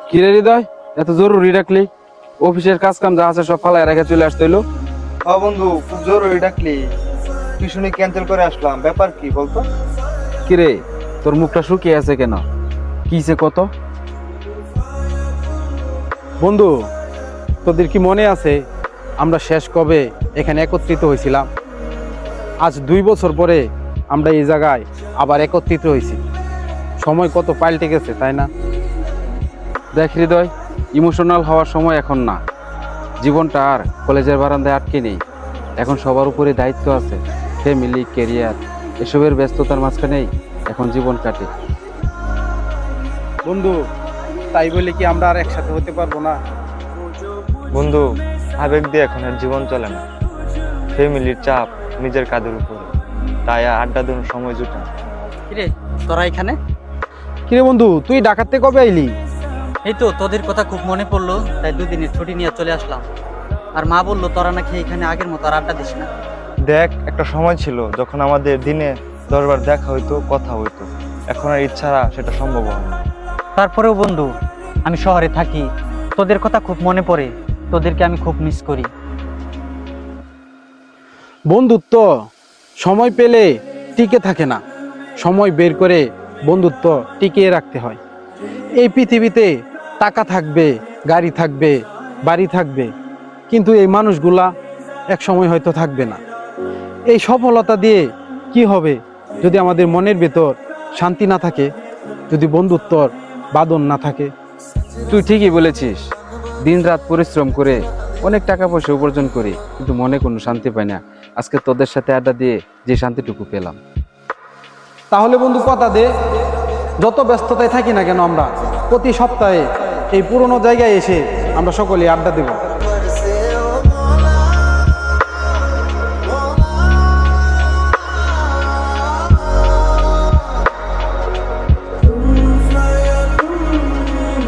কিরে হৃদয়, এত জরুরি ডাকলি? অফিসের কাজ কাম যা আছে সব ফালায় রেখে চলে আসতে হইলো? বন্ধু, খুব জরুরি ডাকলি। টিউশনি ক্যান্সেল করে আসলাম, ব্যাপার কি বলতো? কিরে, তোর মুখটা শুকিয়ে আছে কেন? কিছে কত? বন্ধু, তোদের কি মনে আছে আমরা শেষ কবে এখানে একত্রিত হয়েছিলাম? আজ 2 বছর পরে আমরা এই জায়গায় আবার একত্রিত হয়েছি। সময় কত পাল্টে গেছে, তাই না? দেখ হৃদয়, ইমোশনাল হওয়ার সময় এখন না। জীবনটা আর কলেজের বারান্দায় আটকে নেই। এখন সবার উপরে দায়িত্ব আছে, ফ্যামিলি, ক্যারিয়ার, এসবের ব্যস্ততার মাঝখানেই এখন জীবন কাটে। বন্ধু, তাই বলে কি আমরা আর একসাথে হতে পারবো না? বন্ধু, আবেগ দিয়ে এখন আর জীবন চলে না। ফ্যামিলির চাপ নিজের কাঁধের উপরে, তাই আর আড্ডা দেওয়ার সময় জুটে না। কিরে, তোরা এখানে? কিরে বন্ধু, তুই ঢাকাতে কবে আইলি? এই তো তোদের কথা খুব মনে পড়লো, তাই 2 দিনের ছুটি নিয়ে চলে আসলাম। আর মা বললো তোরা নাকি এখানে আগের মতো আর আড্ডা দিস না। দেখ, একটা সময় ছিল যখন আমাদের দিনে 10বার দেখা হইতো, কথা হইতো। এখন আর ইচ্ছারা সেটা সম্ভব হয় না। তারপরেও বন্ধু, আমি শহরে থাকি, তোদের কথা খুব মনে পড়ে, তোদেরকে আমি খুব মিস করি। বন্ধুত্ব সময় পেলে টিকে থাকে না, সময় বের করে বন্ধুত্ব টিকিয়ে রাখতে হয়। এই পৃথিবীতে টাকা থাকবে, গাড়ি থাকবে, বাড়ি থাকবে, কিন্তু এই মানুষগুলা এক সময় হয়তো থাকবে না। এই সফলতা দিয়ে কি হবে যদি আমাদের মনের ভেতর শান্তি না থাকে, যদি বন্ধুত্বর বাঁধন না থাকে? তুই ঠিকই বলেছিস। দিনরাত পরিশ্রম করে অনেক টাকা পয়সা উপার্জন করি, কিন্তু মনে কোনো শান্তি পাই না। আজকে তোদের সাথে আড্ডা দিয়ে যে শান্তিটুকু পেলাম। তাহলে বন্ধু কথা দে, যত ব্যস্ততায় থাকি না কেন আমরা প্রতি সপ্তাহে এই পুরনো জায়গায় এসে আমরা সকলে আড্ডা দেব।